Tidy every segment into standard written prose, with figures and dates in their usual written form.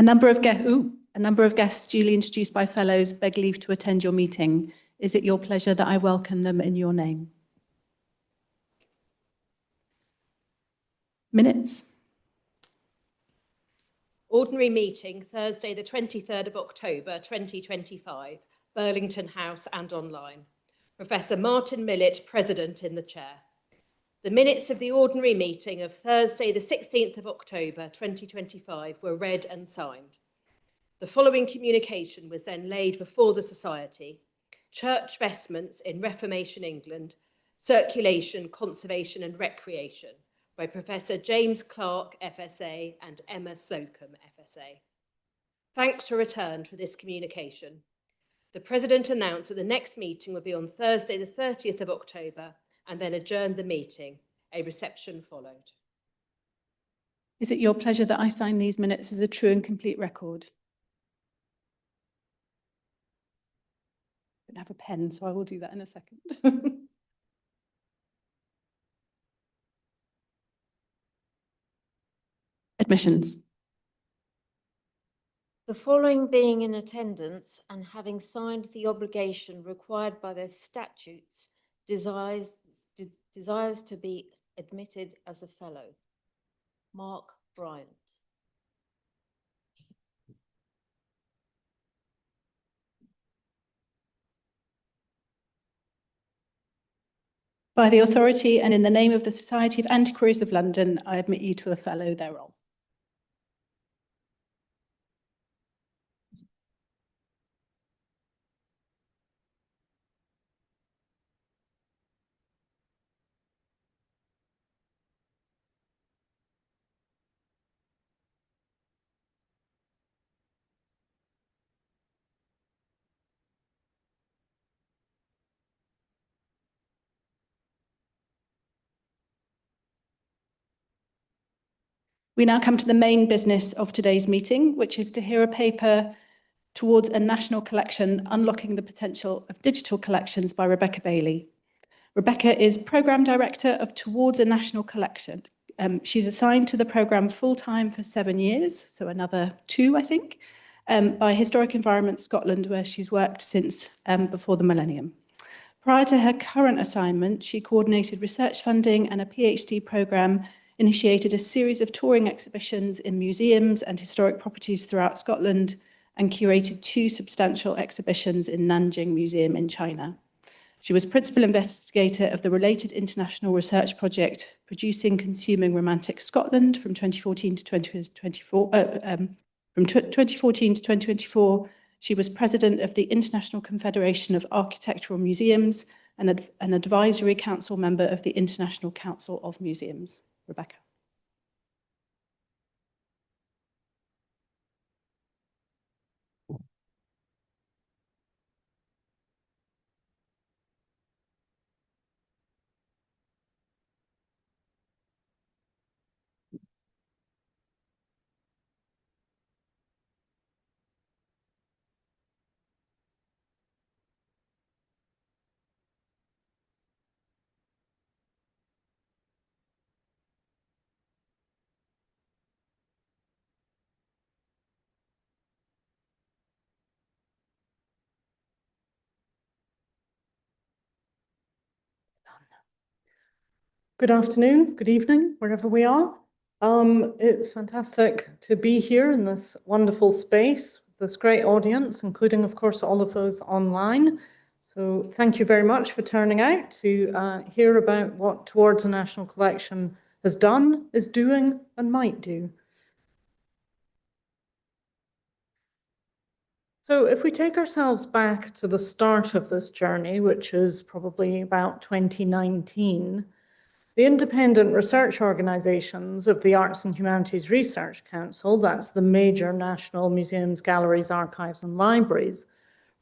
A number of guests duly introduced by fellows beg leave to attend your meeting. Is it your pleasure that I welcome them in your name? Minutes. Ordinary meeting, Thursday the 23rd of October 2025, Burlington House and online. Professor Martin Millett, President in the chair. The minutes of the ordinary meeting of Thursday the 16th of October 2025 were read and signed. The following communication was then laid before the Society: Church Vestments in Reformation England, Circulation, Conservation and Recreation, by Professor James Clark, FSA, and Emma Slocum, FSA. Thanks are returned for this communication. The President announced that the next meeting will be on Thursday the 30th of October and then adjourned the meeting. A reception followed. Is it your pleasure that I sign these minutes as a true and complete record? I don't have a pen, so I will do that in a second. Admissions. The following being in attendance and having signed the obligation required by their statutes desires to be admitted as a fellow. Mark Bryant. By the authority and in the name of the Society of Antiquaries of London, I admit you to a fellow thereof. We now come to the main business of today's meeting, which is to hear a paper towards a national collection, Unlocking the Potential of Digital Collections by Rebecca Bailey. Rebecca is Programme Director of Towards a National Collection. She's assigned to the programme full-time for 7 years, so another 2, I think, by Historic Environment Scotland, where she's worked since before the millennium. Prior to her current assignment, she coordinated research funding and a PhD programme, initiated a series of touring exhibitions in museums and historic properties throughout Scotland, and curated 2 substantial exhibitions in Nanjing Museum in China. She was principal investigator of the related international research project, Producing Consuming Romantic Scotland, from 2014 to 2024. From 2014 to 2024, she was president of the International Confederation of Architectural Museums and an advisory council member of the International Council of Museums. Rebecca. Good afternoon, good evening, wherever we are. It's fantastic to be here in this wonderful space, this great audience, including, of course, all of those online. So thank you very much for turning out to hear about what Towards a National Collection has done, is doing, and might do. So if we take ourselves back to the start of this journey, which is probably about 2019, the independent research organisations of the Arts and Humanities Research Council, that's the major national museums, galleries, archives and libraries,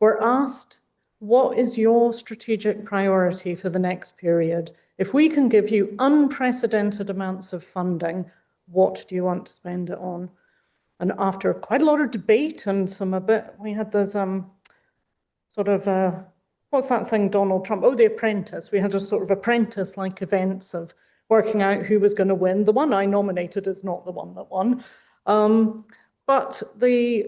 were asked, what is your strategic priority for the next period? If we can give you unprecedented amounts of funding, what do you want to spend it on? And after quite a lot of debate and we had those what's that thing, Donald Trump? Oh, The Apprentice. We had a sort of apprentice-like events of working out who was going to win. The one I nominated is not the one that won. But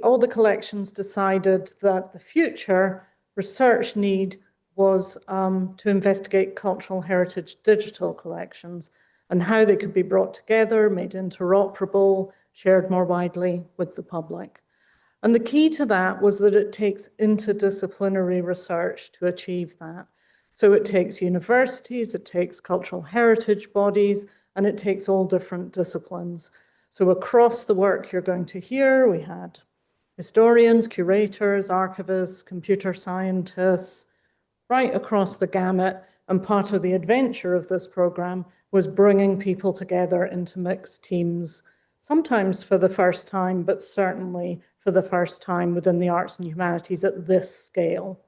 all the collections decided that the future research need was to investigate cultural heritage digital collections and how they could be brought together, made interoperable, shared more widely with the public. And the key to that was that it takes interdisciplinary research to achieve that. So it takes universities, it takes cultural heritage bodies, and it takes all different disciplines. So across the work you're going to hear, we had historians, curators, archivists, computer scientists, right across the gamut. And part of the adventure of this program was bringing people together into mixed teams, sometimes for the first time, but certainly for the first time within the arts and humanities at this scale.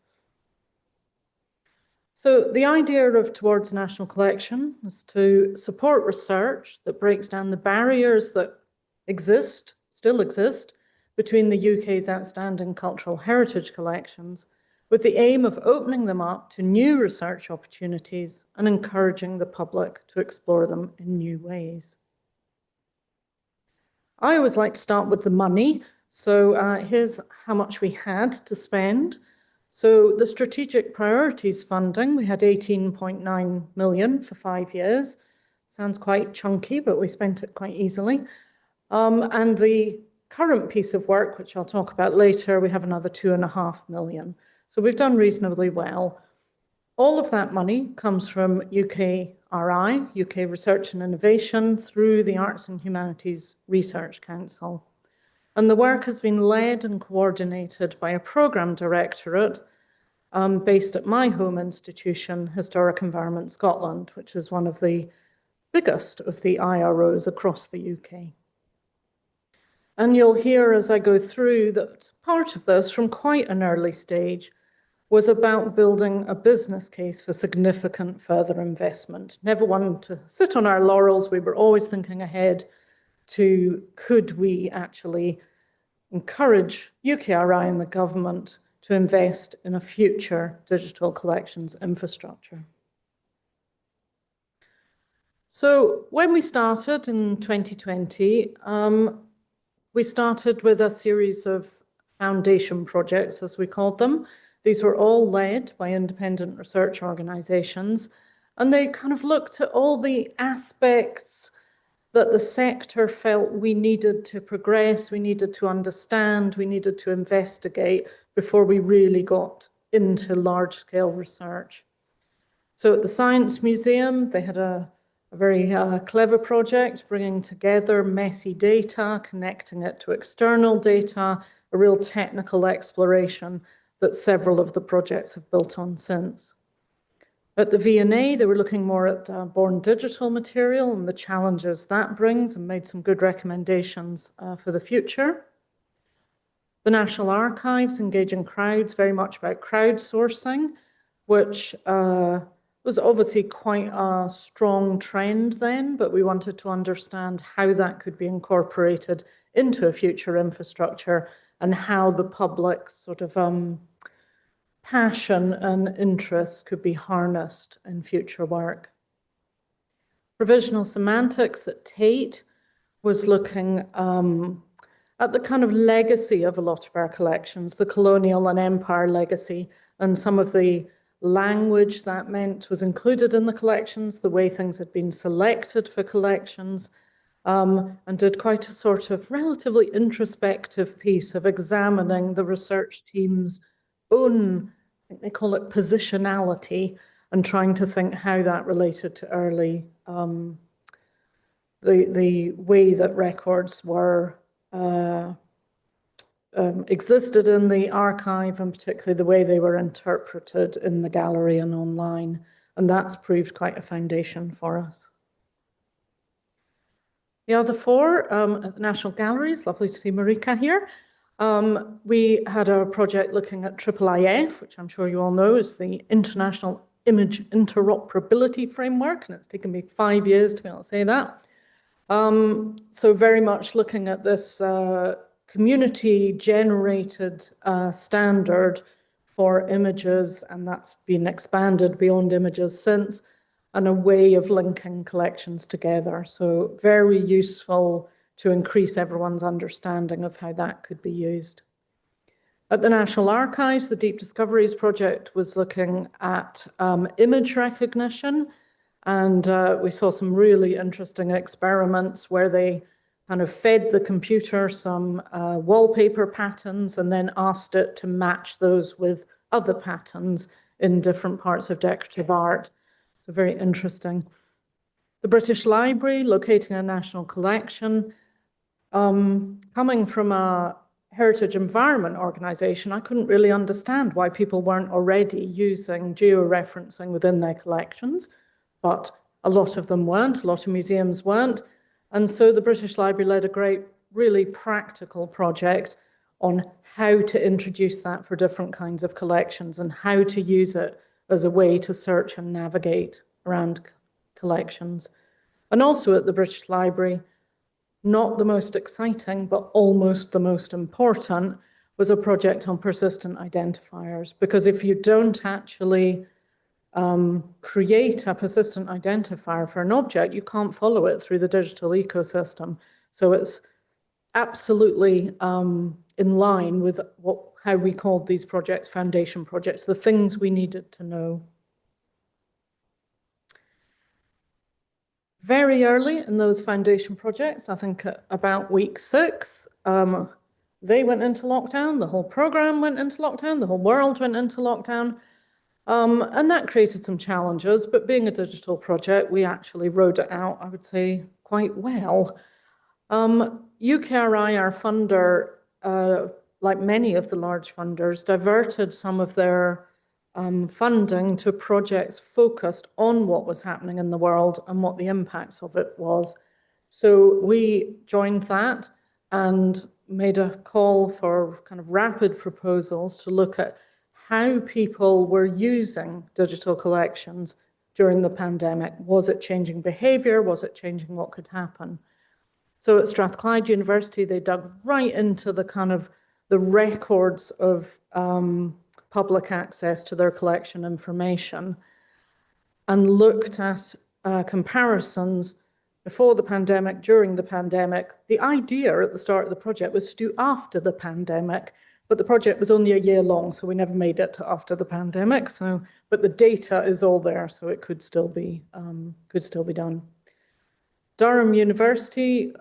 So the idea of Towards National Collection is to support research that breaks down the barriers that still exist, between the UK's outstanding cultural heritage collections, with the aim of opening them up to new research opportunities and encouraging the public to explore them in new ways. I always like to start with the money. So here's how much we had to spend. So the strategic priorities funding, we had 18.9 million for 5 years. Sounds quite chunky, but we spent it quite easily. And the current piece of work, which I'll talk about later, we have another 2.5 million. So we've done reasonably well. All of that money comes from UKRI, UK Research and Innovation, through the Arts and Humanities Research Council. And the work has been led and coordinated by a programme directorate based at my home institution, Historic Environment Scotland, which is one of the biggest of the IROs across the UK. And you'll hear as I go through that part of this, from quite an early stage, was about building a business case for significant further investment. Never one to sit on our laurels. We were always thinking ahead to, could we actually encourage UKRI and the government to invest in a future digital collections infrastructure. So when we started in 2020, we started with a series of foundation projects, as we called them. These were all led by independent research organisations, and they kind of looked at all the aspects that the sector felt we needed to progress, we needed to understand, we needed to investigate before we really got into large-scale research. So at the Science Museum, they had a very clever project, bringing together messy data, connecting it to external data, a real technical exploration that several of the projects have built on since. At the V&A, they were looking more at born digital material and the challenges that brings, and made some good recommendations for the future. The National Archives, engaging crowds, very much about crowdsourcing, which was obviously quite a strong trend then, but we wanted to understand how that could be incorporated into a future infrastructure and how the public's sort of passion and interest could be harnessed in future work. Provisional Semantics at Tate was looking at the kind of legacy of a lot of our collections, the colonial and empire legacy, and some of the language that meant was included in the collections, the way things had been selected for collections, and did quite a sort of relatively introspective piece of examining the research team's own, I think they call it positionality, and trying to think how that related to early, the way that records were existed in the archive, and particularly the way they were interpreted in the gallery and online. And that's proved quite a foundation for us. The other four at the National Galleries, lovely to see Marika here. We had a project looking at IIIF, which I'm sure you all know is the International Image Interoperability Framework, and it's taken me 5 years to be able to say that. So very much looking at this community-generated standard for images, and that's been expanded beyond images since, and a way of linking collections together. So very useful to increase everyone's understanding of how that could be used. At the National Archives, the Deep Discoveries project was looking at image recognition, and we saw some really interesting experiments where they kind of fed the computer some wallpaper patterns and then asked it to match those with other patterns in different parts of decorative art. So very interesting. The British Library, locating a national collection. Coming from a heritage environment organisation, I couldn't really understand why people weren't already using georeferencing within their collections, but a lot of them weren't, a lot of museums weren't. And so the British Library led a great, really practical project on how to introduce that for different kinds of collections and how to use it as a way to search and navigate around collections. And also at the British Library, not the most exciting, but almost the most important, was a project on persistent identifiers. Because if you don't actually create a persistent identifier for an object, you can't follow it through the digital ecosystem. So it's absolutely in line with how we called these projects foundation projects, the things we needed to know. Very early in those foundation projects, I think about week 6, they went into lockdown, the whole program went into lockdown, the whole world went into lockdown. And that created some challenges, but being a digital project, we actually rode it out, I would say, quite well. UKRI, our funder, like many of the large funders, diverted some of their funding to projects focused on what was happening in the world and what the impacts of it was. So we joined that and made a call for kind of rapid proposals to look at how people were using digital collections during the pandemic. Was it changing behavior? Was it changing what could happen? So at Strathclyde University, they dug right into the kind of the records of public access to their collection information and looked at comparisons before the pandemic, during the pandemic. The idea at the start of the project was to do after the pandemic, but the project was only a year long, so we never made it to after the pandemic. But the data is all there, so it could still be done. Durham University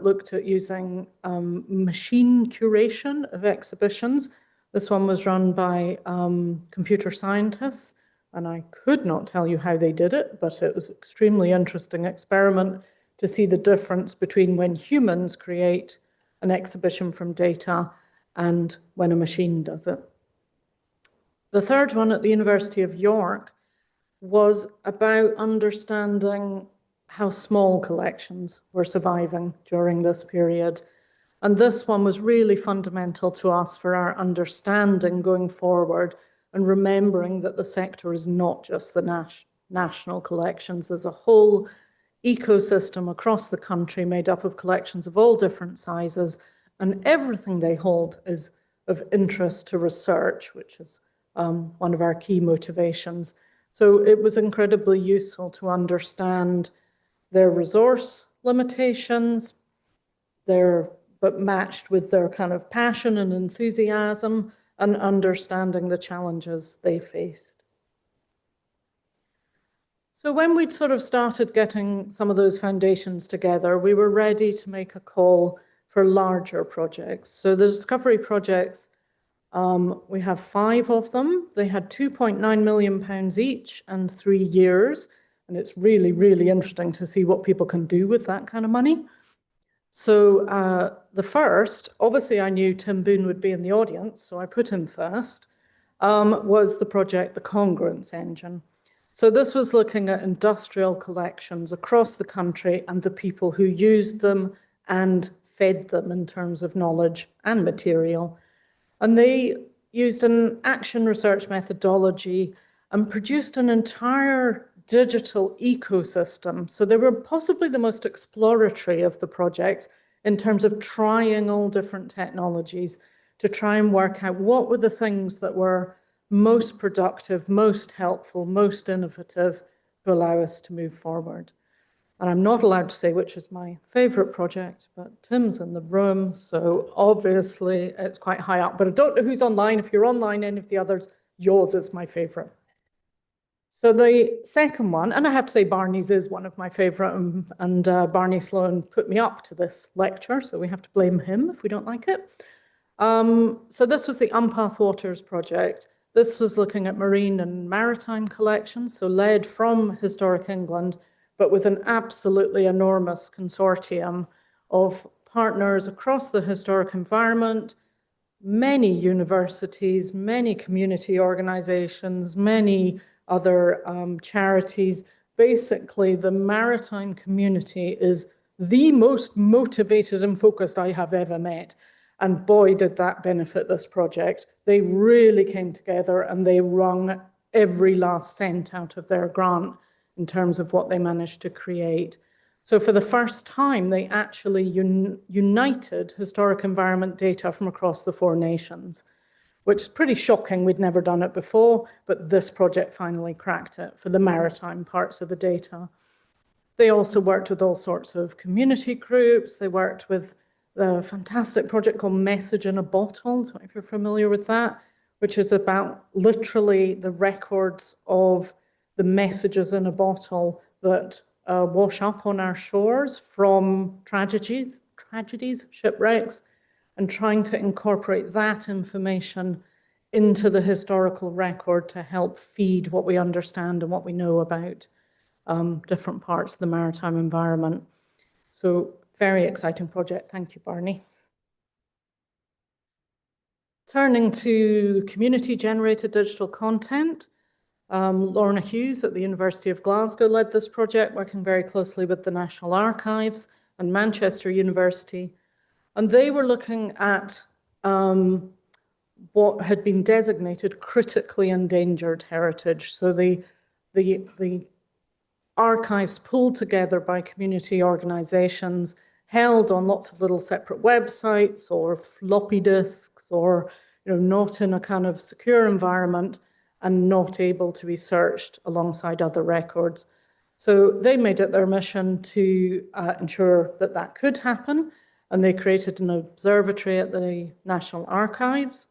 looked at using machine curation of exhibitions. This one was run by computer scientists, and I could not tell you how they did it, but it was an extremely interesting experiment to see the difference between when humans create an exhibition from data and when a machine does it. The third one at the University of York was about understanding how small collections were surviving during this period. And this one was really fundamental to us for our understanding going forward and remembering that the sector is not just the national collections. There's a whole ecosystem across the country made up of collections of all different sizes, and everything they hold is of interest to research, which is one of our key motivations. So it was incredibly useful to understand their resource limitations, but matched with their kind of passion and enthusiasm and understanding the challenges they faced. So when we'd sort of started getting some of those foundations together, we were ready to make a call for larger projects. So the discovery projects, we have 5 of them. They had £2.9 million each and 3 years. And it's really, really interesting to see what people can do with that kind of money. So the first, obviously I knew Tim Boone would be in the audience, so I put him first, was the project, the Congruence Engine. So this was looking at industrial collections across the country and the people who used them and fed them in terms of knowledge and material. And they used an action research methodology and produced an entire digital ecosystem. So they were possibly the most exploratory of the projects in terms of trying all different technologies to try and work out what were the things that were most productive, most helpful, most innovative to allow us to move forward. And I'm not allowed to say which is my favourite project, but Tim's in the room, so obviously it's quite high up. But I don't know who's online. If you're online, any of the others, yours is my favourite. So the second one, and I have to say Barney's is one of my favourite, and Barney Sloan put me up to this lecture, so we have to blame him if we don't like it. So this was the Umpath Waters project. This was looking at marine and maritime collections, so led from Historic England, but with an absolutely enormous consortium of partners across the historic environment, many universities, many community organisations, many other charities. Basically, the maritime community is the most motivated and focused I have ever met. And boy, did that benefit this project. They really came together and they wrung every last cent out of their grant in terms of what they managed to create. So for the first time, they actually united historic environment data from across the 4 nations, which is pretty shocking. We'd never done it before, but this project finally cracked it for the maritime parts of the data. They also worked with all sorts of community groups. They worked with the fantastic project called Message in a Bottle, so if you're familiar with that, which is about literally the records of the messages in a bottle that wash up on our shores from tragedies, shipwrecks, and trying to incorporate that information into the historical record to help feed what we understand and what we know about different parts of the maritime environment. So very exciting project. Thank you, Barney. Turning to community-generated digital content, Lorna Hughes at the University of Glasgow led this project, working very closely with the National Archives and Manchester University. And they were looking at what had been designated critically endangered heritage. So the archives pulled together by community organisations, held on lots of little separate websites or floppy disks, or not in a kind of secure environment and not able to be searched alongside other records. So they made it their mission to ensure that that could happen, and they created an observatory at the National Archives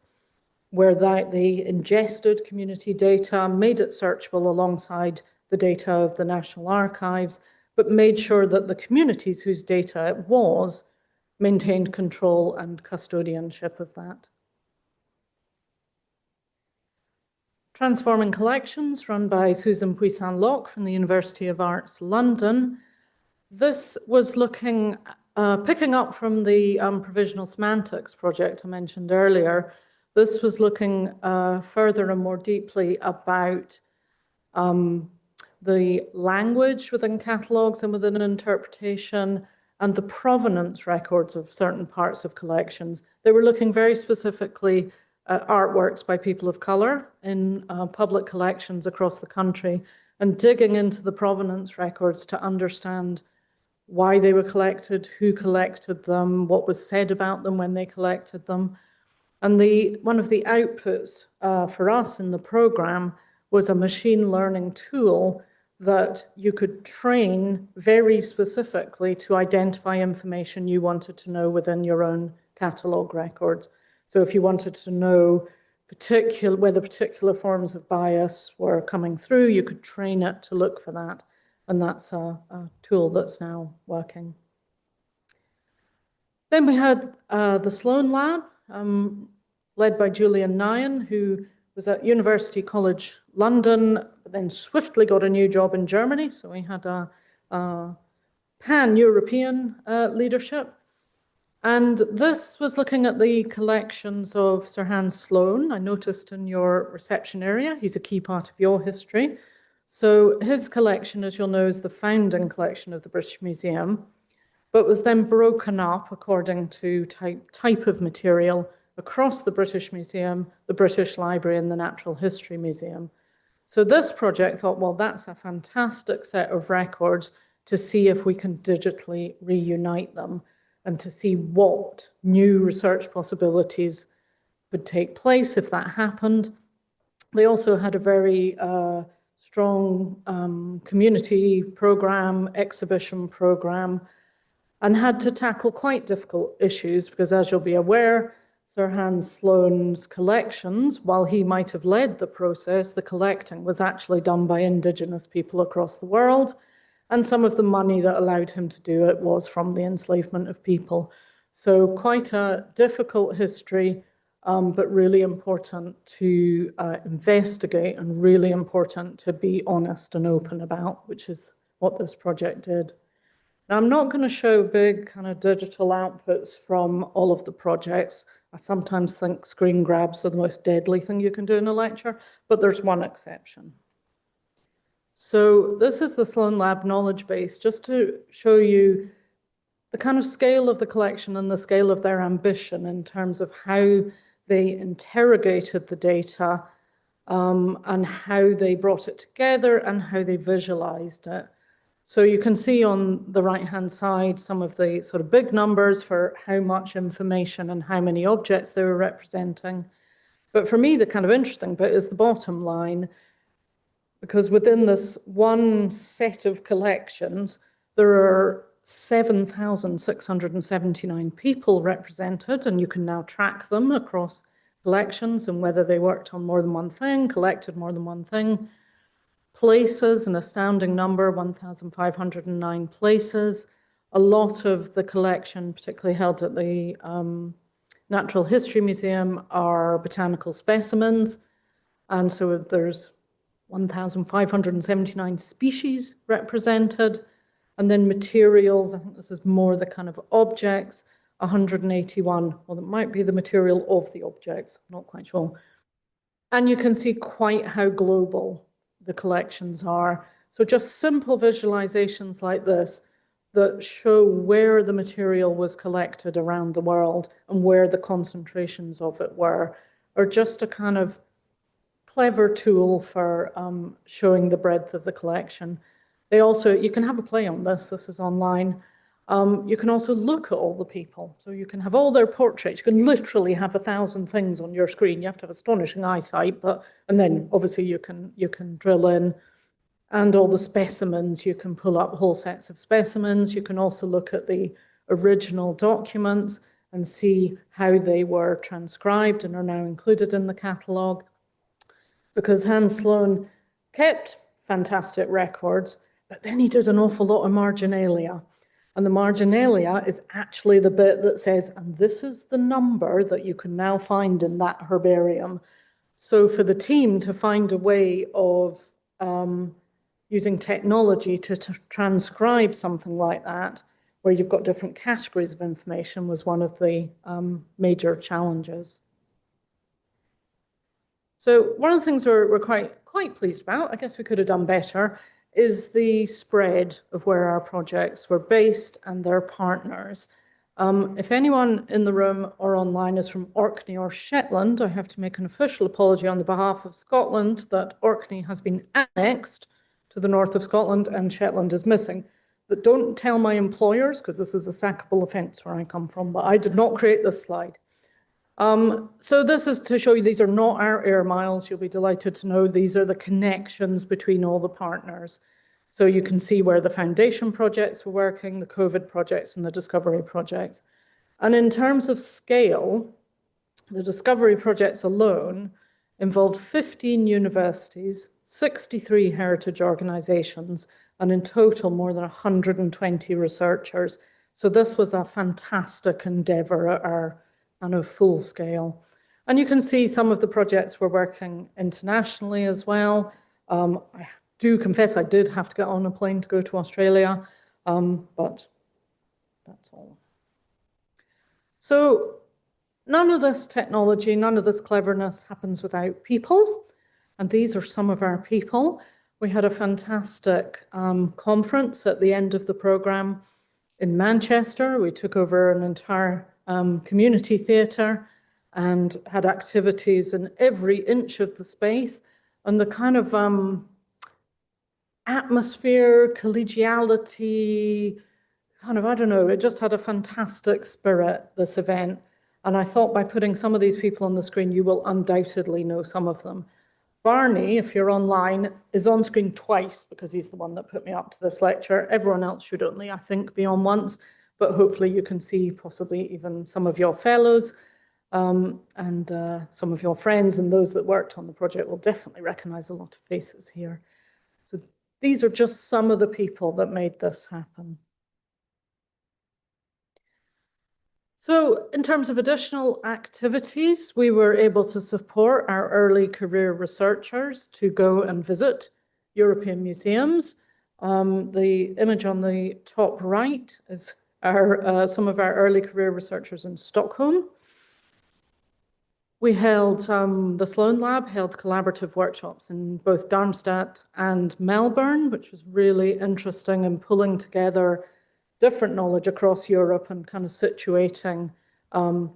where they ingested community data, made it searchable alongside the data of the National Archives, but made sure that the communities whose data it was maintained control and custodianship of that. Transforming Collections, run by Susan Puissant-Locke from the University of Arts, London. This was looking, picking up from the provisional semantics project I mentioned earlier. This was looking further and more deeply about the language within catalogues and within interpretation and the provenance records of certain parts of collections. They were looking very specifically at artworks by people of colour in public collections across the country and digging into the provenance records to understand why they were collected, who collected them, what was said about them when they collected them. And one of the outputs for us in the programme was a machine learning tool that you could train very specifically to identify information you wanted to know within your own catalogue records. So if you wanted to know whether particular forms of bias were coming through, you could train it to look for that. And that's a tool that's now working. Then we had the Sloan Lab, led by Julian Nyan, who was at University College London, but then swiftly got a new job in Germany. So we had a pan-European leadership. And this was looking at the collections of Sir Hans Sloane. I noticed in your reception area, he's a key part of your history. So his collection, as you'll know, is the founding collection of the British Museum, but was then broken up according to type of material across the British Museum, the British Library, and the Natural History Museum. So this project thought, well, that's a fantastic set of records to see if we can digitally reunite them and to see what new research possibilities would take place if that happened. They also had a very strong community program, exhibition program, and had to tackle quite difficult issues because, as you'll be aware, Sir Hans Sloane's collections, while he might have led the process, the collecting was actually done by Indigenous people across the world, and some of the money that allowed him to do it was from the enslavement of people. So quite a difficult history, but really important to investigate and really important to be honest and open about, which is what this project did. Now, I'm not going to show big kind of digital outputs from all of the projects. I sometimes think screen grabs are the most deadly thing you can do in a lecture, but there's one exception. So this is the Sloan Lab knowledge base, just to show you the kind of scale of the collection and the scale of their ambition in terms of how they interrogated the data and how they brought it together and how they visualized it. So you can see on the right-hand side some of the sort of big numbers for how much information and how many objects they were representing. But for me, the kind of interesting bit is the bottom line, because within this one set of collections, there are 7,679 people represented, and you can now track them across collections and whether they worked on more than one thing, collected more than one thing. Places, an astounding number, 1,509 places. A lot of the collection, particularly held at the Natural History Museum, are botanical specimens. And so there's 1,579 species represented. And then materials, I think this is more the kind of objects, 181. Well, that might be the material of the objects, I'm not quite sure. And you can see quite how global the collections are. So just simple visualizations like this that show where the material was collected around the world and where the concentrations of it were, are just a kind of clever tool for showing the breadth of the collection. They also, you can have a play on this is online. You can also look at all the people. So you can have all their portraits. You can literally have 1,000 things on your screen. You have to have astonishing eyesight, and then obviously you can drill in. And all the specimens, you can pull up whole sets of specimens. You can also look at the original documents and see how they were transcribed and are now included in the catalogue. Because Hans Sloane kept fantastic records, but then he did an awful lot of marginalia. And the marginalia is actually the bit that says, and this is the number that you can now find in that herbarium. So for the team to find a way of using technology to transcribe something like that, where you've got different categories of information, was one of the major challenges. So one of the things we're quite pleased about, I guess we could have done better, is the spread of where our projects were based and their partners. If anyone in the room or online is from Orkney or Shetland, I have to make an official apology on the behalf of Scotland that Orkney has been annexed to the north of Scotland and Shetland is missing. But don't tell my employers, because this is a sackable offence where I come from, but I did not create this slide. So this is to show you these are not our air miles. You'll be delighted to know these are the connections between all the partners. So you can see where the foundation projects were working, the COVID projects and the discovery projects. And in terms of scale, the discovery projects alone involved 15 universities, 63 heritage organizations, and in total more than 120 researchers. So this was a fantastic endeavor at our kind of full scale. And you can see some of the projects were working internationally as well. I do confess I did have to get on a plane to go to Australia, but that's all. So none of this technology, none of this cleverness happens without people. And these are some of our people. We had a fantastic conference at the end of the program in Manchester. We took over an entire community theatre and had activities in every inch of the space. And the kind of atmosphere, collegiality, kind of, I don't know, it just had a fantastic spirit, this event. And I thought by putting some of these people on the screen, you will undoubtedly know some of them. Barney, if you're online, is on screen twice because he's the one that put me up to this lecture. Everyone else should only, I think, be on once, but hopefully you can see possibly even some of your fellows and some of your friends, and those that worked on the project will definitely recognize a lot of faces here. So these are just some of the people that made this happen. So in terms of additional activities, we were able to support our early career researchers to go and visit European museums. The image on the top right is some of our early career researchers in Stockholm. We held, the Sloan Lab held collaborative workshops in both Darmstadt and Melbourne, which was really interesting in pulling together different knowledge across Europe and kind of situating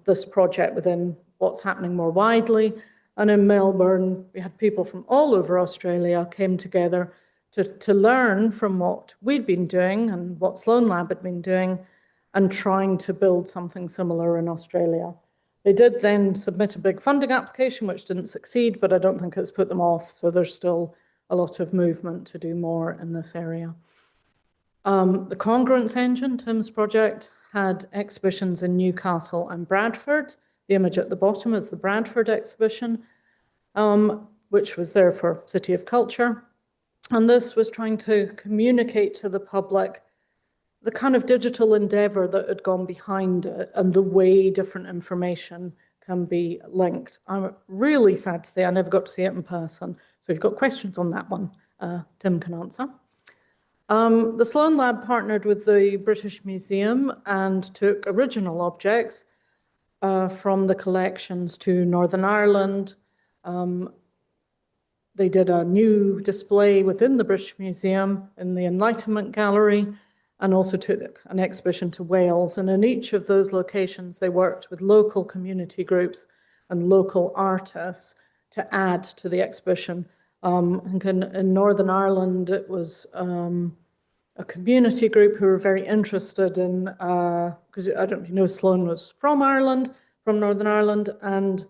this project within what's happening more widely. And in Melbourne, we had people from all over Australia came together to learn from what we'd been doing and what Sloan Lab had been doing and trying to build something similar in Australia. They did then submit a big funding application, which didn't succeed, but I don't think it's put them off. So there's still a lot of movement to do more in this area. The Congruence Engine, Tim's project, had exhibitions in Newcastle and Bradford. The image at the bottom is the Bradford exhibition, which was there for City of Culture. And this was trying to communicate to the public the kind of digital endeavor that had gone behind it and the way different information can be linked. I'm really sad to say I never got to see it in person. So if you've got questions on that one, Tim can answer. The Sloan Lab partnered with the British Museum and took original objects from the collections to Northern Ireland. They did a new display within the British Museum in the Enlightenment Gallery, and also took an exhibition to Wales. And in each of those locations, they worked with local community groups and local artists to add to the exhibition. I think in Northern Ireland, it was a community group who were very interested in, because I don't know if you know, Sloan was from Ireland, from Northern Ireland, and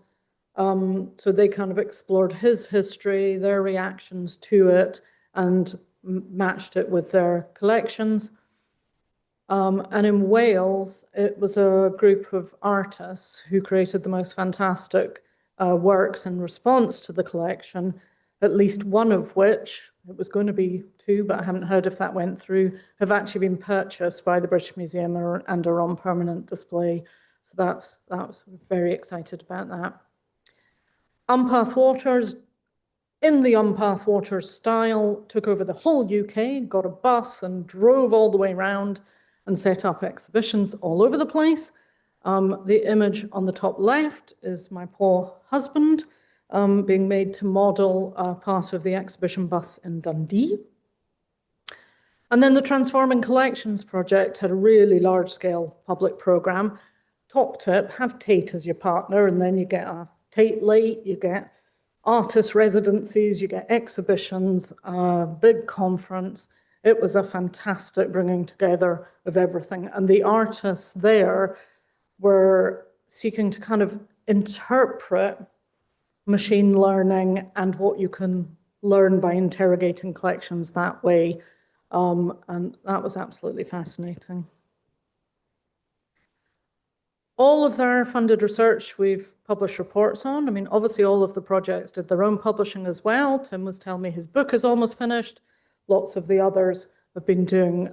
so they kind of explored his history, their reactions to it, and matched it with their collections. And in Wales, it was a group of artists who created the most fantastic works in response to the collection, at least one of which, it was going to be two, but I haven't heard if that went through, have actually been purchased by the British Museum and are on permanent display. So that was very excited about that. Umpath Waters, in the Umpath Waters style, took over the whole UK, got a bus and drove all the way around and set up exhibitions all over the place. The image on the top left is my poor husband being made to model part of the exhibition bus in Dundee. And then the Transforming Collections project had a really large-scale public programme. Top tip, have Tate as your partner, and then you get a Tate Late, you get artist residencies, you get exhibitions, a big conference. It was a fantastic bringing together of everything. And the artists there were seeking to kind of interpret machine learning and what you can learn by interrogating collections that way. And that was absolutely fascinating. All of their funded research we've published reports on. I mean, obviously all of the projects did their own publishing as well. Tim was telling me his book is almost finished. Lots of the others have been doing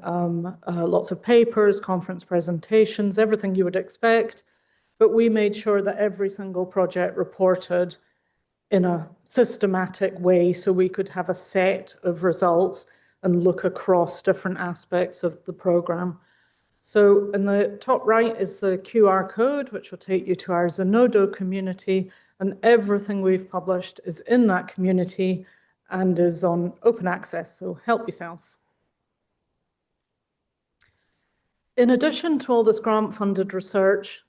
lots of papers, conference presentations, everything you would expect. But we made sure that every single project reported in a systematic way so we could have a set of results and look across different aspects of the program. So in the top right is the QR code, which will take you to our Zenodo community, and everything we've published is in that community and is on open access, so help yourself. In addition to all this grant-funded research,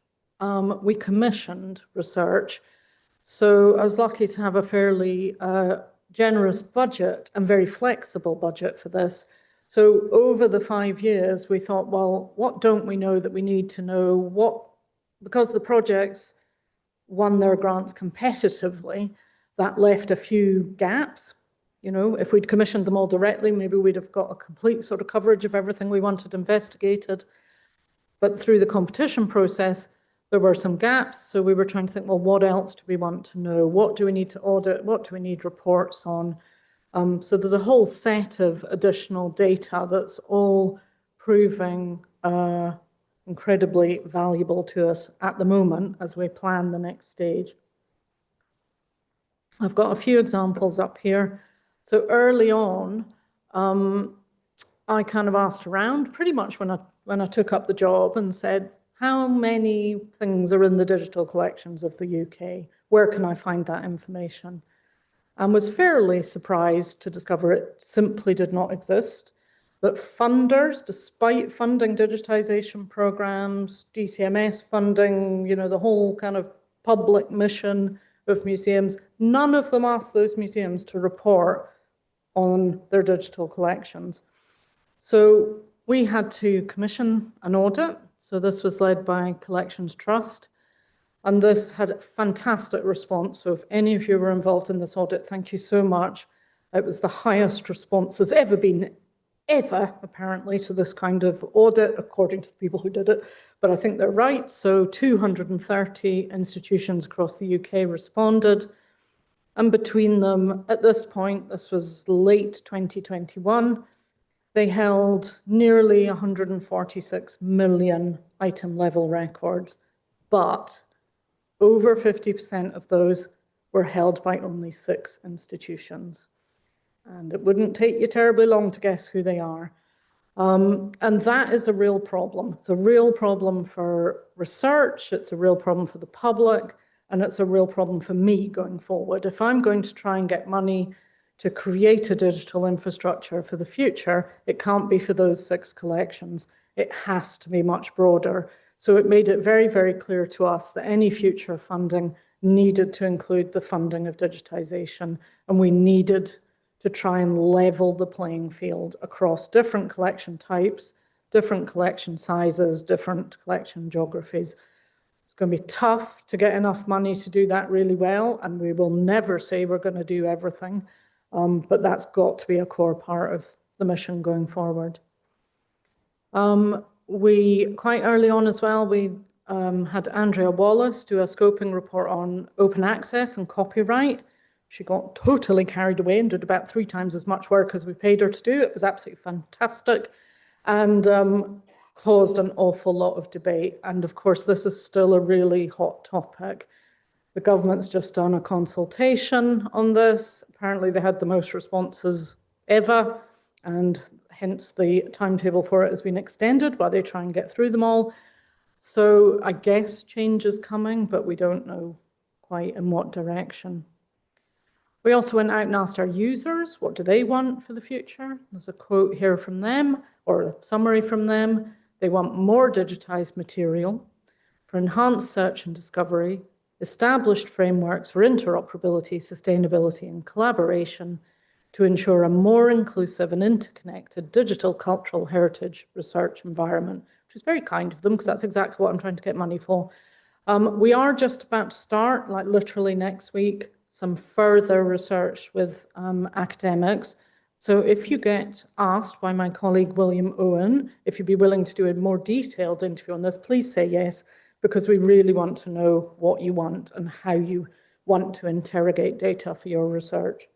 we commissioned research. So I was lucky to have a fairly generous budget and very flexible budget for this. So over the 5 years, we thought, well, what don't we know that we need to know? Because the projects won their grants competitively, that left a few gaps. You know, if we'd commissioned them all directly, maybe we'd have got a complete sort of coverage of everything we wanted investigated. But through the competition process, there were some gaps. So we were trying to think, well, what else do we want to know? What do we need to audit? What do we need reports on? So there's a whole set of additional data that's all proving incredibly valuable to us at the moment as we plan the next stage. I've got a few examples up here. So early on, I kind of asked around pretty much when I took up the job and said, how many things are in the digital collections of the UK? Where can I find that information? And was fairly surprised to discover it simply did not exist. That funders, despite funding digitisation programmes, DCMS funding, you know, the whole kind of public mission of museums, none of them asked those museums to report on their digital collections. So we had to commission an audit. So this was led by Collections Trust. And this had a fantastic response. So if any of you were involved in this audit, thank you so much. It was the highest response there's ever been, ever, apparently, to this kind of audit, according to the people who did it. But I think they're right. So 230 institutions across the UK responded. And between them, at this point, this was late 2021, they held nearly 146 million item level records, but over 50% of those were held by only 6 institutions. And it wouldn't take you terribly long to guess who they are. And that is a real problem. It's a real problem for research, it's a real problem for the public, and it's a real problem for me going forward. If I'm going to try and get money to create a digital infrastructure for the future, it can't be for those 6 collections. It has to be much broader. So it made it very, very clear to us that any future funding needed to include the funding of digitisation, and we needed to try and level the playing field across different collection types, different collection sizes, different collection geographies. It's going to be tough to get enough money to do that really well, and we will never say we're going to do everything. But that's got to be a core part of the mission going forward. We, quite early on as well, we had Andrea Wallace do a scoping report on open access and copyright. She got totally carried away and did about 3 times as much work as we paid her to do. It was absolutely fantastic and caused an awful lot of debate. And of course, this is still a really hot topic. The government's just done a consultation on this. Apparently they had the most responses ever, and hence the timetable for it has been extended while they try and get through them all. So I guess change is coming, but we don't know quite in what direction. We also went out and asked our users, what do they want for the future? There's a quote here from them, or a summary from them. They want more digitised material for enhanced search and discovery, established frameworks for interoperability, sustainability, and collaboration to ensure a more inclusive and interconnected digital cultural heritage research environment, which is very kind of them, because that's exactly what I'm trying to get money for. We are just about to start, like literally next week, some further research with academics. So if you get asked by my colleague William Owen, if you'd be willing to do a more detailed interview on this, please say yes, because we really want to know what you want and how you want to interrogate data for your research.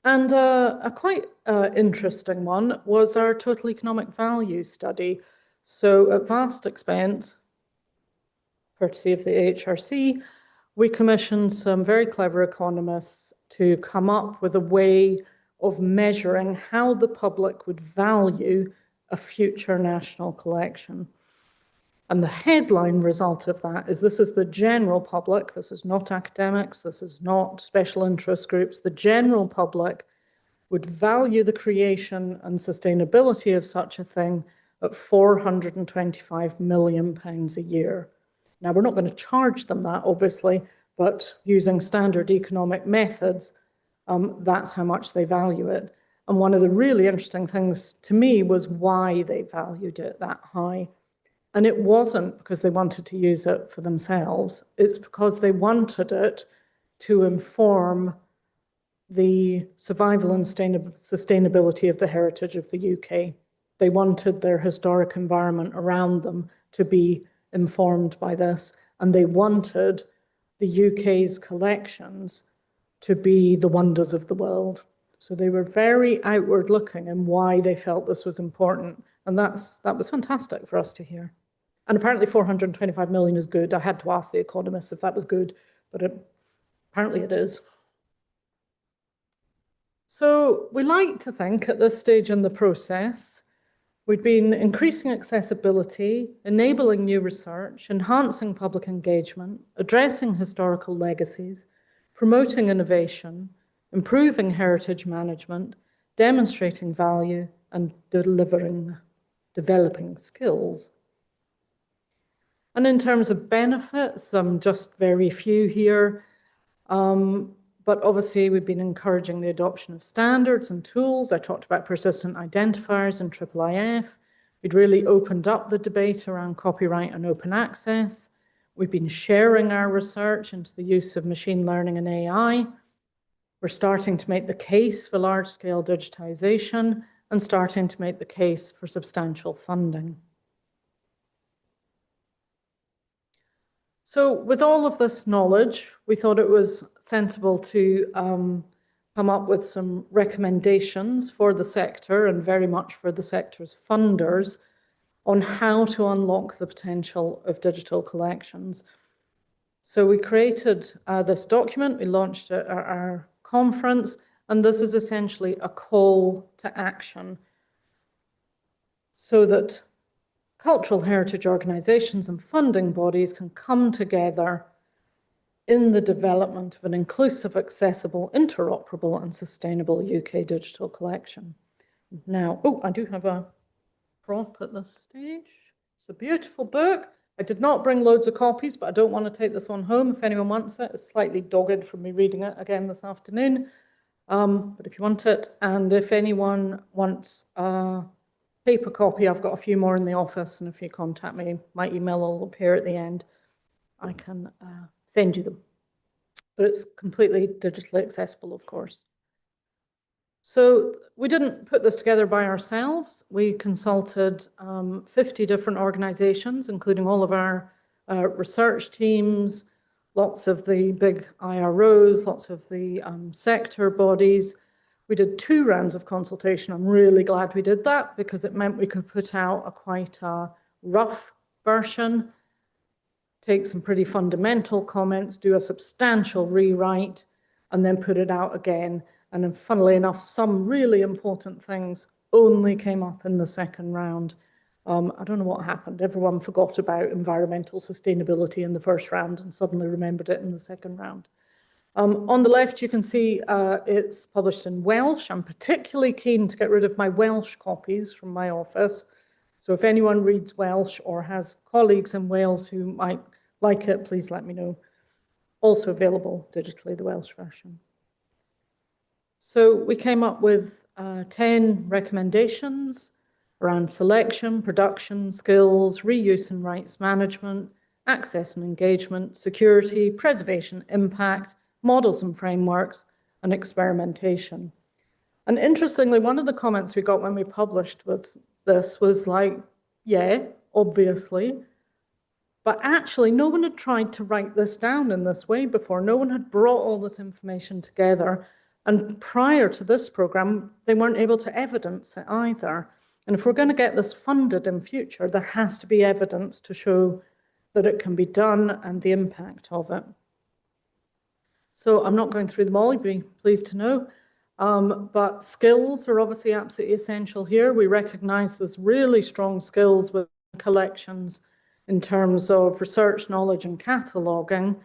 And a quite interesting one was our total economic value study. So at vast expense, courtesy of the HRC, we commissioned some very clever economists to come up with a way of measuring how the public would value a future national collection. And the headline result of that is this is the general public, this is not academics, this is not special interest groups, the general public would value the creation and sustainability of such a thing at £425 million a year. Now, we're not going to charge them that, obviously, but using standard economic methods, that's how much they value it. And one of the really interesting things to me was why they valued it that high. And it wasn't because they wanted to use it for themselves. It's because they wanted it to inform the survival and sustainability of the heritage of the UK. They wanted their historic environment around them to be informed by this, and they wanted the UK's collections to be the wonders of the world. So they were very outward looking in why they felt this was important. And that was fantastic for us to hear. And apparently 425 million is good. I had to ask the economists if that was good, but apparently it is. So we like to think at this stage in the process, we've been increasing accessibility, enabling new research, enhancing public engagement, addressing historical legacies, promoting innovation, improving heritage management, demonstrating value, and developing skills. And in terms of benefits, just very few here, but obviously we've been encouraging the adoption of standards and tools. I talked about persistent identifiers and IIIF. We'd really opened up the debate around copyright and open access. We've been sharing our research into the use of machine learning and AI. We're starting to make the case for large-scale digitization and starting to make the case for substantial funding. So with all of this knowledge, we thought it was sensible to come up with some recommendations for the sector and very much for the sector's funders on how to unlock the potential of digital collections. So we created this document, we launched it at our conference, and this is essentially a call to action so that cultural heritage organisations and funding bodies can come together in the development of an inclusive, accessible, interoperable and sustainable UK digital collection. Now, I do have a prop at this stage. It's a beautiful book. I did not bring loads of copies, but I don't want to take this one home if anyone wants it. It's slightly dogged from me reading it again this afternoon. But if you want it, and if anyone wants a paper copy, I've got a few more in the office, and if you contact me, my email will appear at the end. I can send you them. But it's completely digitally accessible, of course. So we didn't put this together by ourselves. We consulted 50 different organizations, including all of our research teams, lots of the big IROs, lots of the sector bodies. We did 2 rounds of consultation. I'm really glad we did that because it meant we could put out a quite rough version, take some pretty fundamental comments, do a substantial rewrite, and then put it out again. And then funnily enough, some really important things only came up in the second round. I don't know what happened. Everyone forgot about environmental sustainability in the first round and suddenly remembered it in the second round. On the left, you can see it's published in Welsh. I'm particularly keen to get rid of my Welsh copies from my office. So if anyone reads Welsh or has colleagues in Wales who might like it, please let me know. Also available digitally, the Welsh version. So we came up with 10 recommendations around selection, production, skills, reuse and rights management, access and engagement, security, preservation, impact, models and frameworks, and experimentation. And interestingly, one of the comments we got when we published with this was like, yeah, obviously, but actually no one had tried to write this down in this way before. No one had brought all this information together. And prior to this programme, they weren't able to evidence it either. And if we're going to get this funded in future, there has to be evidence to show that it can be done and the impact of it. So I'm not going through them all, you'd be pleased to know. But skills are obviously absolutely essential here. We recognise there's really strong skills with collections in terms of research, knowledge and cataloguing,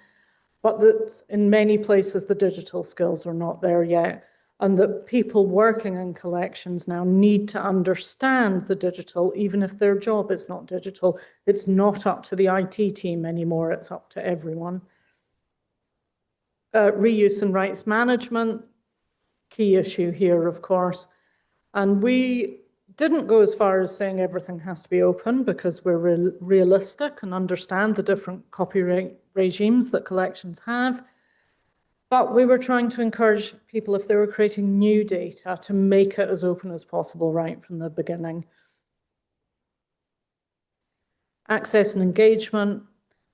but that in many places the digital skills are not there yet, and that people working in collections now need to understand the digital, even if their job is not digital. It's not up to the IT team anymore, it's up to everyone. Reuse and rights management, key issue here, of course. And we didn't go as far as saying everything has to be open because we're realistic and understand the different copyright regimes that collections have. But we were trying to encourage people, if they were creating new data, to make it as open as possible right from the beginning. Access and engagement.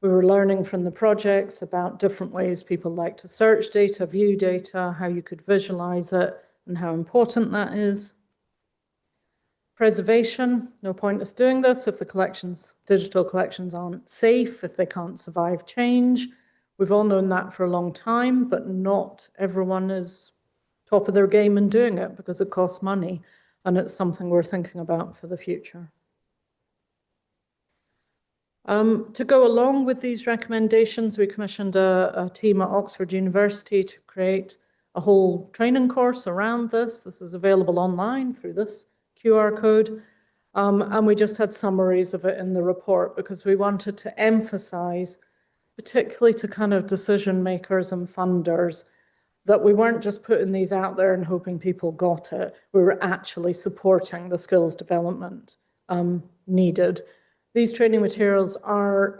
We were learning from the projects about different ways people like to search data, view data, how you could visualize it, and how important that is. Preservation, no point us doing this if the collections, digital collections aren't safe, if they can't survive change. We've all known that for a long time, but not everyone is top of their game in doing it because it costs money, and it's something we're thinking about for the future. To go along with these recommendations, we commissioned a team at Oxford University to create a whole training course around this. This is available online through this QR code. And we just had summaries of it in the report because we wanted to emphasize, particularly to kind of decision makers and funders, that we weren't just putting these out there and hoping people got it. We were actually supporting the skills development needed. These training materials are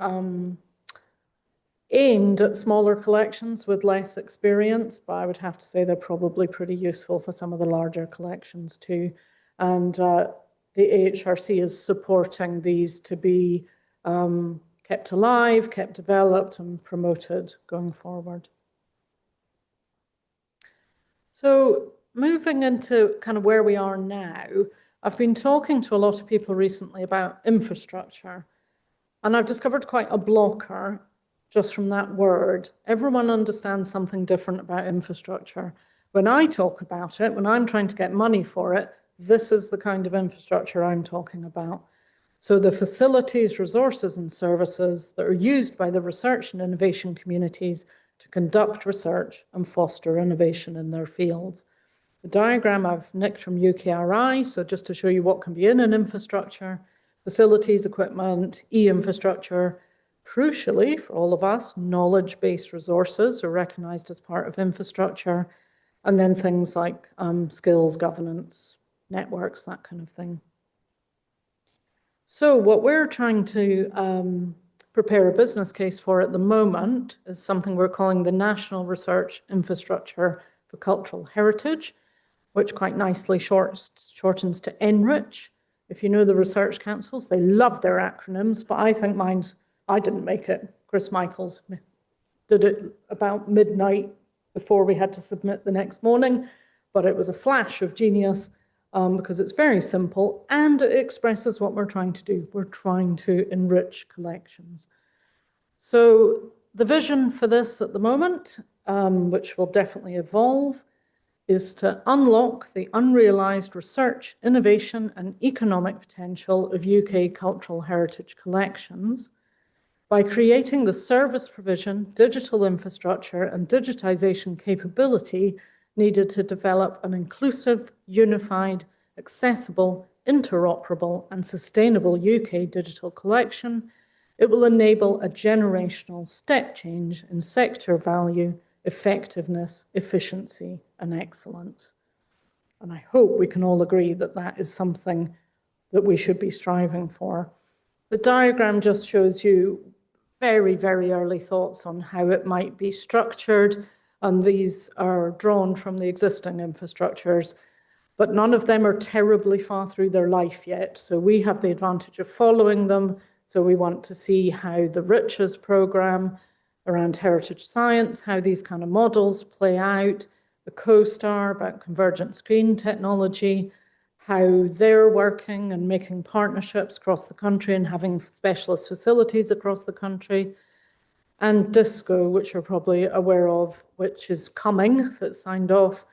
aimed at smaller collections with less experience, but I would have to say they're probably pretty useful for some of the larger collections too. And the AHRC is supporting these to be kept alive, kept developed, and promoted going forward. So moving into kind of where we are now, I've been talking to a lot of people recently about infrastructure, and I've discovered quite a blocker just from that word. Everyone understands something different about infrastructure. When I talk about it, when I'm trying to get money for it, this is the kind of infrastructure I'm talking about. So the facilities, resources, and services that are used by the research and innovation communities to conduct research and foster innovation in their fields. The diagram I've nicked from UKRI, so just to show you what can be in an infrastructure: facilities, equipment, e-infrastructure. Crucially, for all of us, knowledge-based resources are recognized as part of infrastructure, and then things like skills, governance, networks, that kind of thing. So what we're trying to prepare a business case for at the moment is something we're calling the National Research Infrastructure for Cultural Heritage, which quite nicely shortens to NRICH. If you know the research councils, they love their acronyms, but I think I didn't make it. Chris Michaels did it about midnight before we had to submit the next morning, but it was a flash of genius because it's very simple and it expresses what we're trying to do. We're trying to enrich collections. So the vision for this at the moment, which will definitely evolve, is to unlock the unrealised research, innovation and economic potential of UK cultural heritage collections by creating the service provision, digital infrastructure and digitisation capability needed to develop an inclusive, unified, accessible, interoperable and sustainable UK digital collection. It will enable a generational step change in sector value, effectiveness, efficiency, and excellence. And I hope we can all agree that that is something that we should be striving for. The diagram just shows you very, very early thoughts on how it might be structured, and these are drawn from the existing infrastructures, but none of them are terribly far through their life yet. So we have the advantage of following them. So we want to see how the Riches programme around heritage science, how these kind of models play out, the CoStar about convergent screen technology, how they're working and making partnerships across the country and having specialist facilities across the country, and DISCO, which you're probably aware of, which is coming, if it's signed off,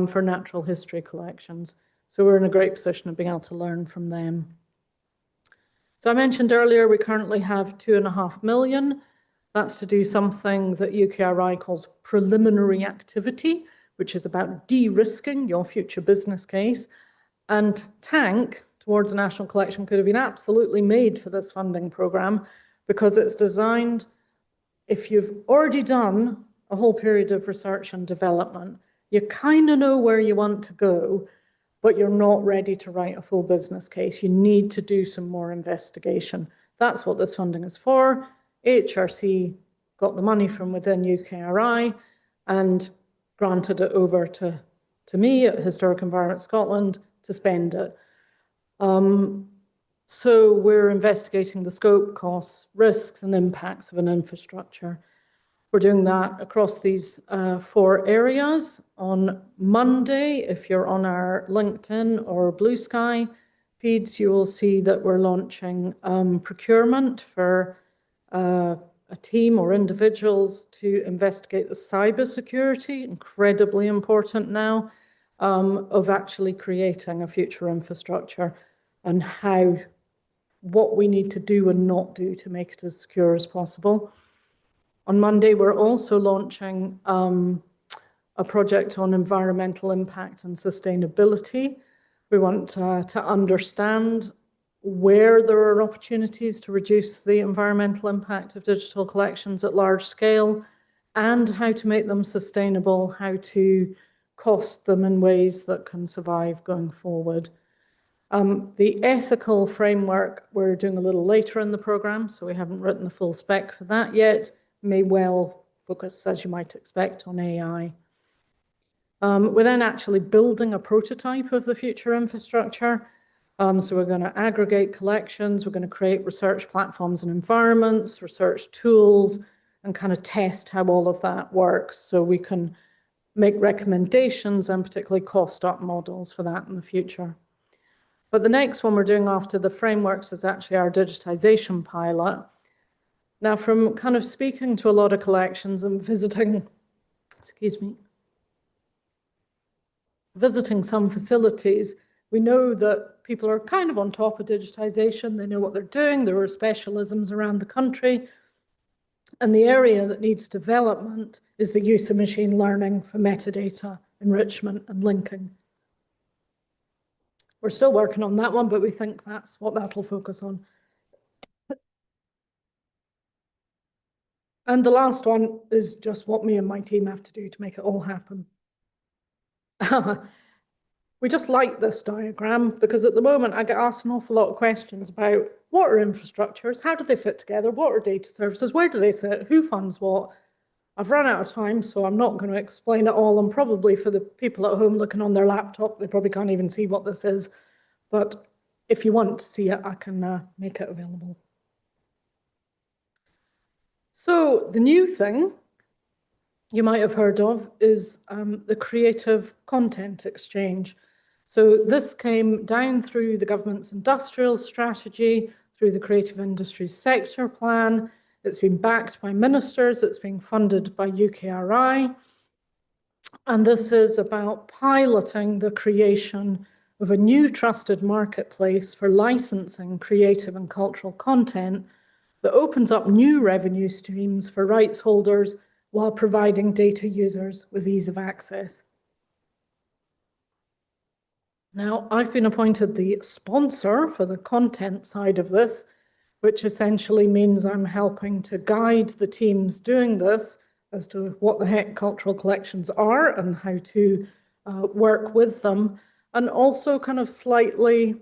for natural history collections. So we're in a great position of being able to learn from them. So I mentioned earlier, we currently have 2.5 million. That's to do something that UKRI calls preliminary activity, which is about de-risking your future business case. And TANK, Towards a National Collection, could have been absolutely made for this funding programme because it's designed, if you've already done a whole period of research and development, you kind of know where you want to go, but you're not ready to write a full business case. You need to do some more investigation. That's what this funding is for. HRC got the money from within UKRI and granted it over to me at Historic Environment Scotland to spend it. So we're investigating the scope, costs, risks and impacts of an infrastructure. We're doing that across these 4 areas. On Monday, if you're on our LinkedIn or Blue Sky feeds, you will see that we're launching procurement for a team or individuals to investigate the cybersecurity, incredibly important now, of actually creating a future infrastructure and what we need to do and not do to make it as secure as possible. On Monday, we're also launching a project on environmental impact and sustainability. We want to understand where there are opportunities to reduce the environmental impact of digital collections at large scale and how to make them sustainable, how to cost them in ways that can survive going forward. The ethical framework we're doing a little later in the programme, so we haven't written the full spec for that yet, may well focus, as you might expect, on AI. We're then actually building a prototype of the future infrastructure. So we're going to aggregate collections, we're going to create research platforms and environments, research tools, and kind of test how all of that works so we can make recommendations and particularly cost up models for that in the future. But the next one we're doing after the frameworks is actually our digitization pilot. Now, from kind of speaking to a lot of collections and visiting some facilities, we know that people are kind of on top of digitization. They know what they're doing. There are specialisms around the country. And the area that needs development is the use of machine learning for metadata enrichment and linking. We're still working on that one, but we think that's what that'll focus on. And the last one is just what me and my team have to do to make it all happen. We just like this diagram because at the moment I get asked an awful lot of questions about what are infrastructures, how do they fit together, what are data services, where do they sit, who funds what. I've run out of time, so I'm not going to explain it all, and probably for the people at home looking on their laptop, they probably can't even see what this is. But if you want to see it, I can make it available. So the new thing you might have heard of is the Creative Content Exchange. So this came down through the government's industrial strategy, through the creative industries sector plan. It's been backed by ministers. It's being funded by UKRI. And this is about piloting the creation of a new trusted marketplace for licensing creative and cultural content that opens up new revenue streams for rights holders while providing data users with ease of access. Now, I've been appointed the sponsor for the content side of this, which essentially means I'm helping to guide the teams doing this as to what the heck cultural collections are and how to work with them, and also kind of slightly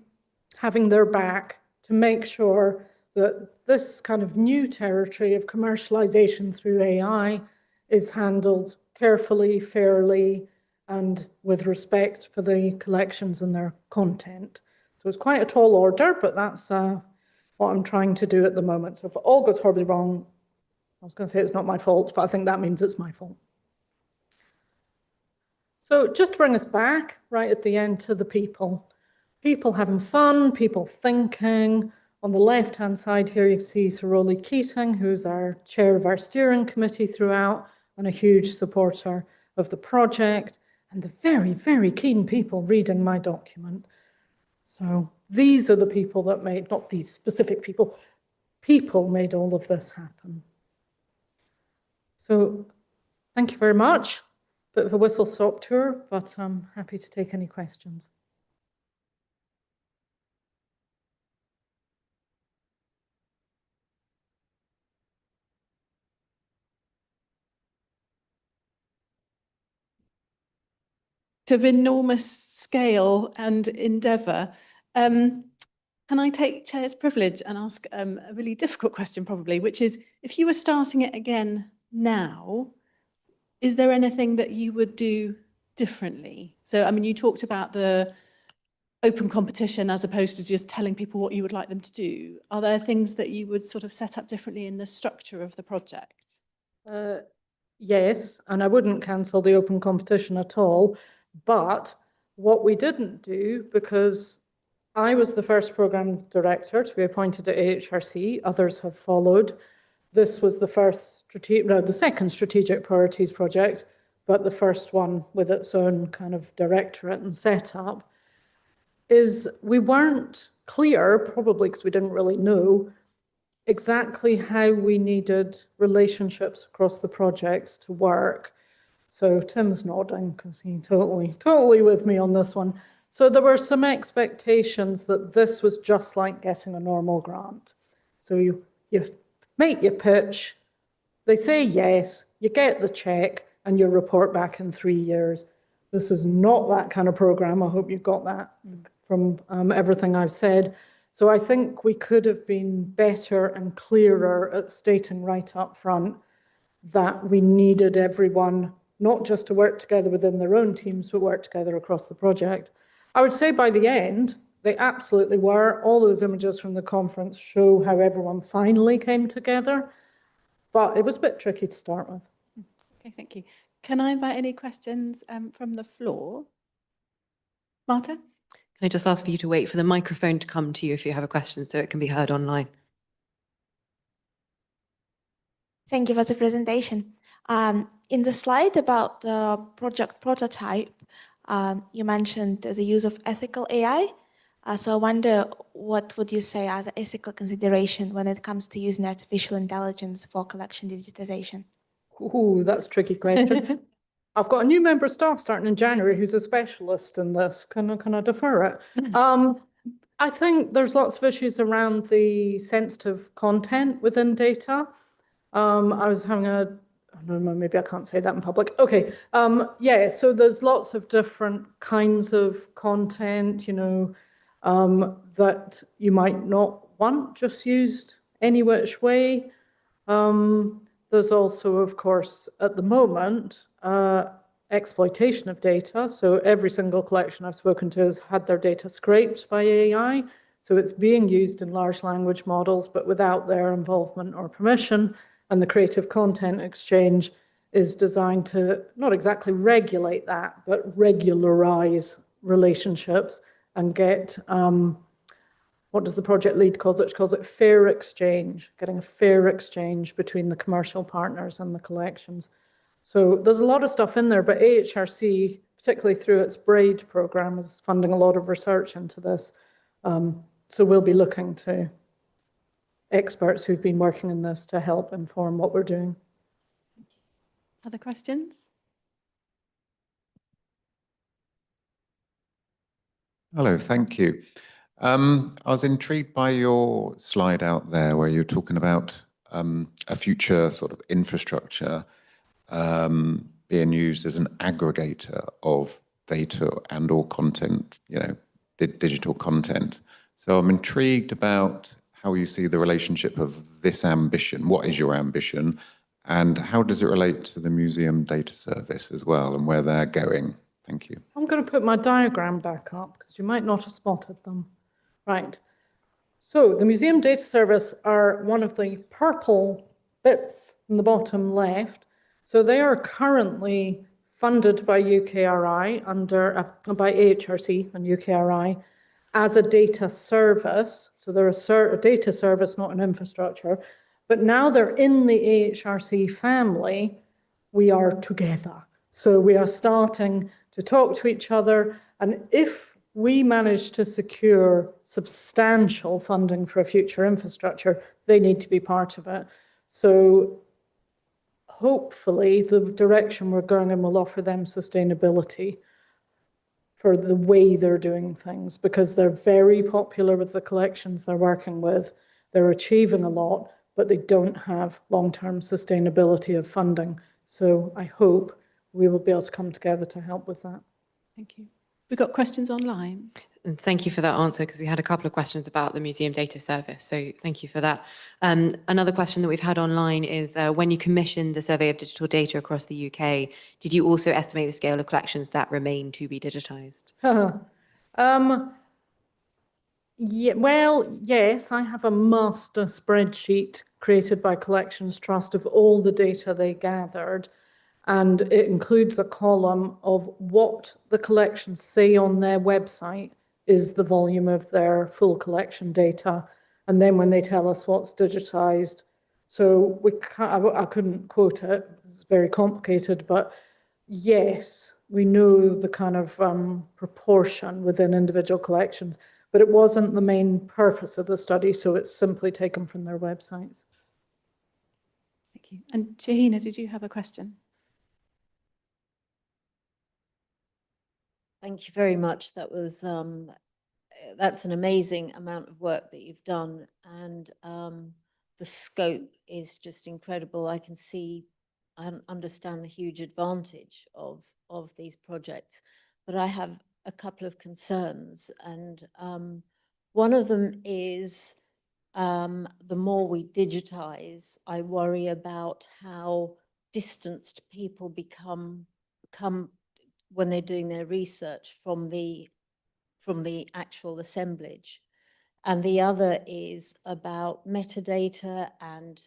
having their back to make sure that this kind of new territory of commercialization through AI is handled carefully, fairly, and with respect for the collections and their content. So it's quite a tall order, but that's what I'm trying to do at the moment. So if it all goes horribly wrong, I was going to say it's not my fault, but I think that means it's my fault. So just to bring us back right at the end to the people. People having fun, people thinking. On the left-hand side here, you see Sir Rowley Keating, who's our chair of our steering committee throughout and a huge supporter of the project, and the very, very keen people reading my document. So these are the people that made, not these specific people, people made all of this happen. So thank you very much. Bit of a whistle-stop tour, but I'm happy to take any questions. of enormous scale and endeavour. Can I take Chair's privilege and ask a really difficult question probably, which is, if you were starting it again now, is there anything that you would do differently? So, I mean, you talked about the open competition as opposed to just telling people what you would like them to do. Are there things that you would sort of set up differently in the structure of the project? Yes, and I wouldn't cancel the open competition at all. But what we didn't do, because I was the first programme director to be appointed at AHRC, others have followed. This was the second strategic priorities project, but the first one with its own kind of directorate and setup, is we weren't clear, probably because we didn't really know, exactly how we needed relationships across the projects to work. So Tim's nodding because he's totally with me on this one. So there were some expectations that this was just like getting a normal grant. So you make your pitch, they say yes, you get the check, and you report back in 3 years. This is not that kind of program. I hope you got that from everything I've said. So I think we could have been better and clearer at stating right up front that we needed everyone not just to work together within their own teams, but work together across the project. I would say by the end, they absolutely were. All those images from the conference show how everyone finally came together, but it was a bit tricky to start with. Okay, thank you. Can I invite any questions from the floor? Marta? Can I just ask for you to wait for the microphone to come to you if you have a question so it can be heard online? Thank you for the presentation. In the slide about the project prototype, you mentioned the use of ethical AI. So I wonder, what would you say as an ethical consideration when it comes to using artificial intelligence for collection digitization? Ooh, that's a tricky question. I've got a new member of staff starting in January who's a specialist in this. Can I defer it? I think there's lots of issues around the sensitive content within data. I was having no, maybe I can't say that in public. Okay, yeah, so there's lots of different kinds of content, that you might not want just used any which way. There's also, of course, at the moment, exploitation of data. So every single collection I've spoken to has had their data scraped by AI. So it's being used in large language models, but without their involvement or permission. And the Creative Content Exchange is designed to not exactly regulate that, but regularize relationships and get, what does the project lead call it? She calls it fair exchange, getting a fair exchange between the commercial partners and the collections. So there's a lot of stuff in there, but AHRC, particularly through its BRAID program, is funding a lot of research into this. So we'll be looking to experts who've been working in this to help inform what we're doing. Other questions? Hello, thank you. I was intrigued by your slide out there where you're talking about a future sort of infrastructure being used as an aggregator of data and or content, digital content. So I'm intrigued about how you see the relationship of this ambition. What is your ambition? And how does it relate to the Museum Data Service as well and where they're going? Thank you. I'm going to put my diagram back up because you might not have spotted them. Right. So the Museum Data Service are one of the purple bits in the bottom left. So they are currently funded by UKRI by AHRC and UKRI as a data service. So they're a data service, not an infrastructure. But now they're in the AHRC family, we are together. So we are starting to talk to each other. And if we manage to secure substantial funding for a future infrastructure, they need to be part of it. So hopefully the direction we're going in will offer them sustainability for the way they're doing things, because they're very popular with the collections they're working with. They're achieving a lot, but they don't have long-term sustainability of funding. So I hope we will be able to come together to help with that. Thank you. We've got questions online. And thank you for that answer, because we had a couple of questions about the Museum Data Service, so thank you for that. Another question that we've had online is, when you commissioned the survey of digital data across the UK, did you also estimate the scale of collections that remain to be digitised? Yeah, well, yes, I have a master spreadsheet created by Collections Trust of all the data they gathered, and it includes a column of what the collections say on their website is the volume of their full collection data, and then when they tell us what's digitized. So I couldn't quote it, it's very complicated, but yes, we know the kind of proportion within individual collections, but it wasn't the main purpose of the study, so it's simply taken from their websites. Thank you. And Shahina, did you have a question? Thank you very much. That was that's an amazing amount of work that you've done, and the scope is just incredible. I can see and understand the huge advantage of these projects, but I have a couple of concerns, and one of them is the more we digitize, I worry about how distanced people become when they're doing their research from the actual assemblage. And the other is about metadata and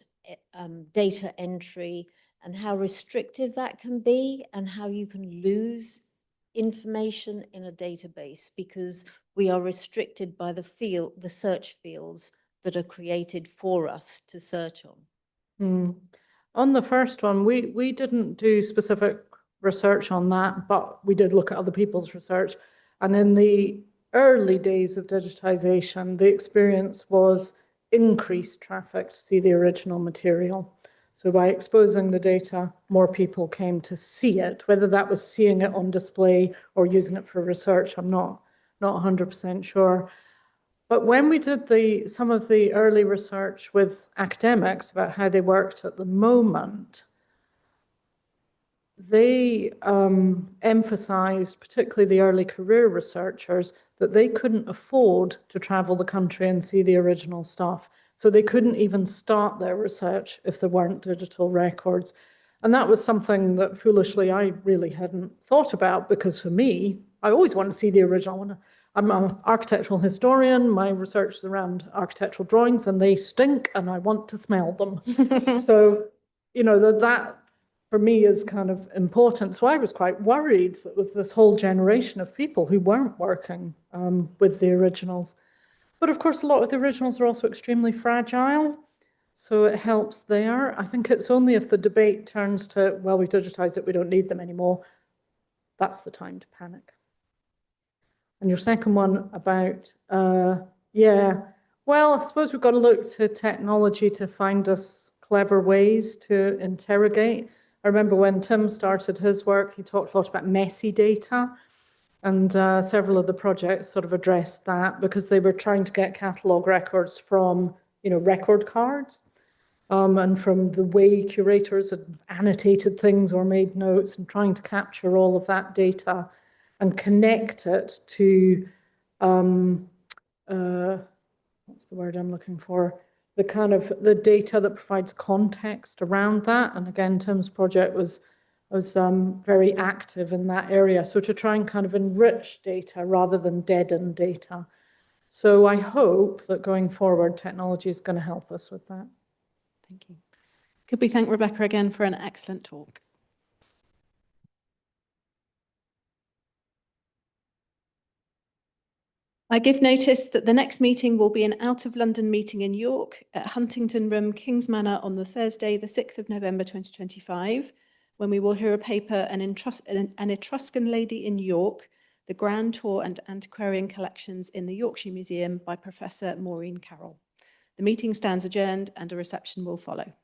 data entry, and how restrictive that can be, and how you can lose information in a database because we are restricted by the search fields that are created for us to search on. On the first one, we didn't do specific research on that, but we did look at other people's research. And in the early days of digitization, the experience was increased traffic to see the original material. So by exposing the data, more people came to see it. Whether that was seeing it on display or using it for research, I'm not 100% sure. But when we did some of the early research with academics about how they worked at the moment, they emphasized, particularly the early career researchers, that they couldn't afford to travel the country and see the original stuff. So they couldn't even start their research if there weren't digital records. And that was something that foolishly I really hadn't thought about, because for me, I always want to see the original. I'm an architectural historian. My research is around architectural drawings, and they stink, and I want to smell them. So, you know, that for me is kind of important. So I was quite worried that was this whole generation of people who weren't working with the originals. But of course, a lot of the originals are also extremely fragile. So it helps there. I think it's only if the debate turns to, well, we've digitized it, we don't need them anymore, that's the time to panic. And your second one about, yeah, well, I suppose we've got to look to technology to find us clever ways to interrogate. I remember when Tim started his work, he talked a lot about messy data, and several of the projects sort of addressed that, because they were trying to get catalogue records from, you know, record cards, and from the way curators had annotated things or made notes, and trying to capture all of that data and connect it to, what's the word I'm looking for? The kind of the data that provides context around that. And again, Tim's project was very active in that area. So to try and kind of enrich data rather than deaden data. So I hope that going forward, technology is going to help us with that. Thank you. Could we thank Rebecca again for an excellent talk? I give notice that the next meeting will be an out-of-London meeting in York at Huntington Room, King's Manor, on the Thursday, the 6th of November 2025, when we will hear a paper, An Etruscan Lady in York, the Grand Tour and Antiquarian Collections in the Yorkshire Museum, by Professor Maureen Carroll. The meeting stands adjourned and a reception will follow.